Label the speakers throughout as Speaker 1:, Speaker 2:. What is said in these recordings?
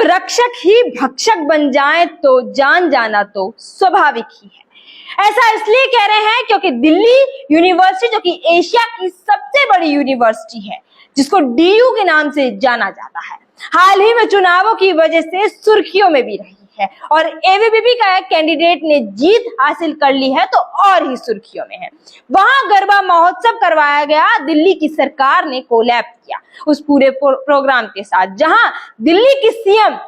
Speaker 1: रक्षक ही भक्षक बन जाए तो जान जाना तो स्वाभाविक ही है। ऐसा इसलिए कह रहे हैं क्योंकि दिल्ली यूनिवर्सिटी, जो कि एशिया की सबसे बड़ी यूनिवर्सिटी है, जिसको डीयू के नाम से जाना जाता है, हाल ही में चुनावों की वजह से सुर्खियों में भी रही है और एबीवीपी का एक कैंडिडेट ने जीत हासिल कर ली है तो और ही सुर्खियों में है। वहां गरबा महोत्सव करवाया गया, दिल्ली की सरकार ने कोलैब किया उस पूरे प्रोग्राम के साथ, जहां दिल्ली की सीएम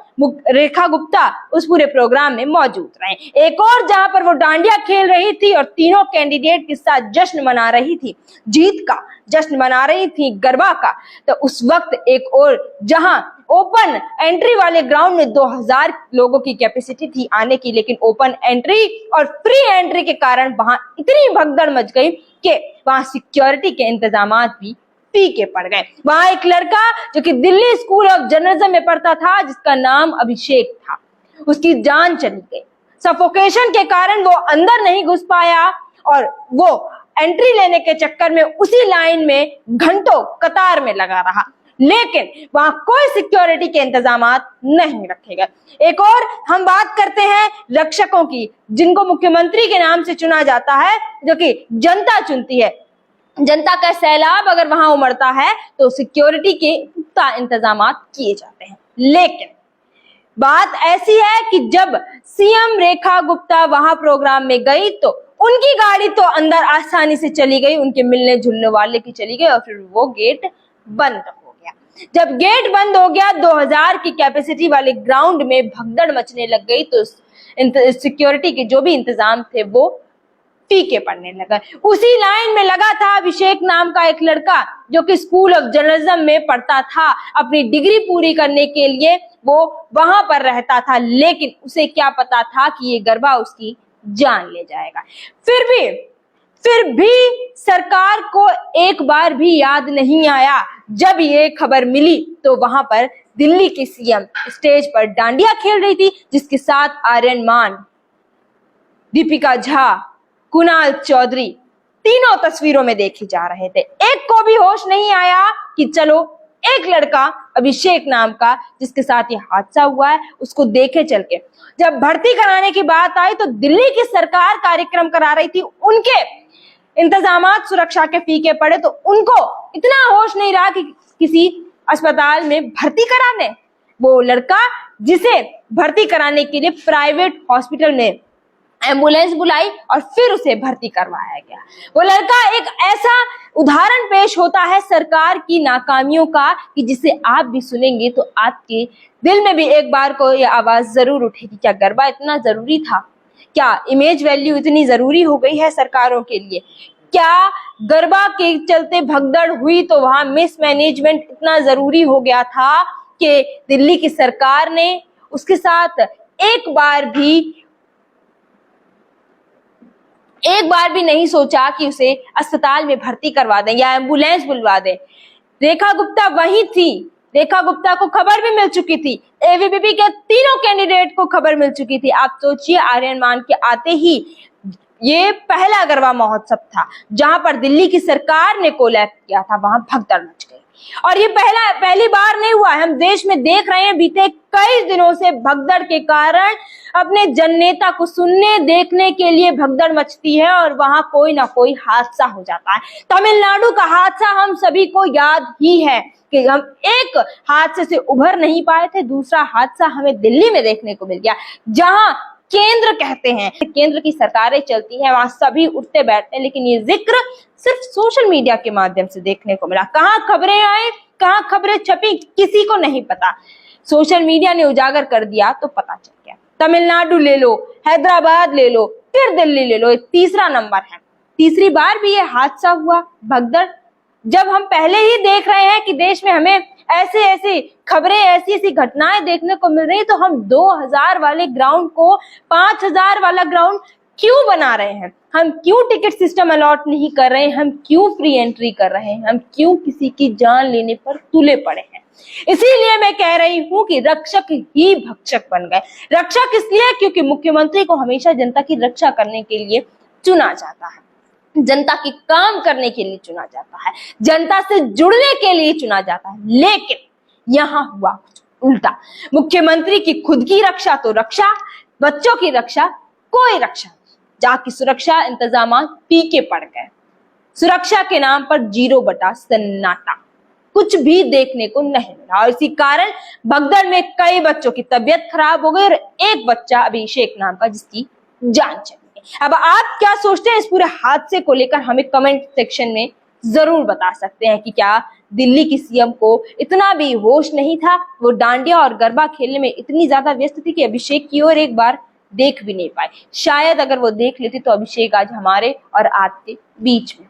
Speaker 1: रेखा गुप्ता उस पूरे प्रोग्राम में मौजूद रहे। एक और जहां पर वो डांडिया खेल रही थी और तीनों कैंडिडेट के साथ जश्न मना रही थी, जीत का जश्न मना रही थी, गरबा का, तो उस वक्त एक और जहां ओपन एंट्री वाले ग्राउंड में 2000 लोगों की कैपेसिटी थी आने की, लेकिन ओपन एंट्री और फ्री एंट्री के कारण वहां इतनी भगदड़ मच गई कि वहां सिक्योरिटी के इंतजामात भी फीके पड़ गए। वहां एक लड़का जो कि दिल्ली स्कूल ऑफ जर्नलिज्म में पढ़ता था, जिसका नाम अभिषेक था, उसकी जान चली गई। सफोकेशन के कारण वो अंदर नहीं घुस पाया और वो एंट्री लेने के चक्कर में उसी लाइन में घंटों कतार में लगा रहा, लेकिन वहां कोई सिक्योरिटी के इंतजामात नहीं रखे गए। एक और हम बात करते हैं रक्षकों की, जिनको मुख्यमंत्री के नाम से चुना जाता है, जो कि जनता चुनती है। जनता का सैलाब अगर वहां उमड़ता है तो सिक्योरिटी के पुख्ता इंतजामात किए जाते हैं, लेकिन बात ऐसी है कि जब सीएम रेखा गुप्ता वहां प्रोग्राम में गई तो उनकी गाड़ी तो अंदर आसानी से चली गई, उनके मिलने जुलने वाले की चली गई और फिर वो गेट बंद हो गया। जब गेट बंद हो गया, 2000 की कैपेसिटी वाले ग्राउंड में भगदड़ मचने लग गई तो सिक्योरिटी के जो भी इंतजाम थे वो फीके पड़ने लगा। उसी लाइन में लगा था अभिषेक नाम का एक लड़का, जो कि स्कूल ऑफ जर्नलिज्म में पढ़ता था। अपनी डिग्री पूरी करने के लिए वो वहां पर रहता था, लेकिन उसे क्या पता था कि ये गरबा उसकी जान ले जाएगा। फिर भी सरकार को एक बार भी याद नहीं आया। जब ये खबर मिली तो वहां पर दिल्ली की सीएम स्टेज पर डांडिया खेल रही थी, जिसके साथ आर्यन मान, दीपिका झा, कुणाल चौधरी, तीनों तस्वीरों में देखे जा रहे थे। एक को भी होश नहीं आया कि चलो एक लड़का अभिषेक नाम का, जिसके साथ ये हादसा हुआ है, उसको देखे चल के। जब भर्ती कराने की बात आई तो दिल्ली की सरकार कार्यक्रम करा रही थी, उनके इंतजामात सुरक्षा के फीके पड़े तो उनको इतना होश नहीं रहा कि किसी अस्पताल में भर्ती कराने। वो लड़का जिसे भर्ती कराने के लिए प्राइवेट हॉस्पिटल में एम्बुलेंस बुलाई और फिर उसे भर्ती करवाया गया। वो लड़का एक ऐसा उदाहरण पेश होता है सरकार की नाकामियों का कि जिसे आप भी सुनेंगे तो आपके दिल में भी एक बार को यह आवाज जरूर उठेगी, क्या गरबा इतना जरूरी था? क्या इमेज वैल्यू इतनी जरूरी हो गई है सरकारों के लिए? क्या गरबा के चलते भगदड़ हुई तो वहां मिसमैनेजमेंट इतना जरूरी हो गया था कि दिल्ली की सरकार ने उसके साथ एक बार भी नहीं सोचा कि उसे अस्पताल में भर्ती करवा दें या एम्बुलेंस बुलवा दें। रेखा गुप्ता वही थी, रेखा गुप्ता को खबर भी मिल चुकी थी, एबीवीपी के तीनों कैंडिडेट को खबर मिल चुकी थी। आप सोचिए, आर्यन मान के आते ही ये पहला गरबा महोत्सव था जहां पर दिल्ली की सरकार ने कोलैब किया था, वहां भगदड़ मच गई। और ये पहली बार नहीं हुआ है, हम देश में देख रहे हैं बीते कई दिनों से भगदड़ के कारण अपने जननेता को सुनने देखने के लिए भगदड़ मचती है और वहां कोई ना कोई हादसा हो जाता है। तमिलनाडु का हादसा हम सभी को याद ही है कि हम एक हादसे से उभर नहीं पाए थे, दूसरा हादसा हमें दिल्ली में देखने को मिल गया, जहां केंद्र कहते हैं, केंद्र की सरकारें चलती हैं, वहां सभी उठते बैठते हैं, लेकिन ये जिक्र सिर्फ सोशल मीडिया के माध्यम से देखने को मिला। कहाँ खबरें आई, कहाँ खबरें छपी, किसी को नहीं पता। सोशल मीडिया ने उजागर कर दिया तो पता चल गया। तमिलनाडु ले लो, हैदराबाद ले लो, फिर दिल्ली ले लो, तीसरा नंबर है। तीसरी बार भी ये हादसा हुआ, भगदड़। जब हम पहले ही देख रहे हैं कि देश में हमें ऐसी खबरें, ऐसी घटनाएं देखने को मिल रही, तो हम 2000 वाले ग्राउंड को 5000 वाला ग्राउंड क्यों बना रहे हैं? हम क्यों टिकट सिस्टम अलॉट नहीं कर रहे हैं? हम क्यों फ्री एंट्री कर रहे हैं? हम क्यों किसी की जान लेने पर तुले पड़े हैं? इसीलिए मैं कह रही हूं कि रक्षक ही भक्षक बन गए। रक्षक इसलिए क्योंकि मुख्यमंत्री को हमेशा जनता की रक्षा करने के लिए चुना जाता है, जनता की काम करने के लिए चुना जाता है, जनता से जुड़ने के लिए चुना जाता है, लेकिन यहाँ हुआ कुछ उल्टा मुख्यमंत्री की खुद की रक्षा तो रक्षा, बच्चों की रक्षा कोई रक्षा नहीं। जाकी सुरक्षा इंतजाम फीके पड़ गए। सुरक्षा के नाम पर 0 बटा सन्नाटा, कुछ भी देखने को नहीं मिला। और इसी कारण भगदड़ में कई बच्चों की तबीयत खराब हो गई और एक बच्चा अभिषेक नाम का जिसकी जान चली गई। अब आप क्या सोचते हैं इस पूरे हादसे को लेकर, हमें कमेंट सेक्शन में जरूर बता सकते हैं कि क्या दिल्ली की सीएम को इतना भी होश नहीं था, वो डांडिया और गरबा खेलने में इतनी ज्यादा व्यस्त थी कि अभिषेक की ओर एक बार देख भी नहीं पाए। शायद अगर वो देख लेती तो अभिषेक आज हमारे और आपके बीच में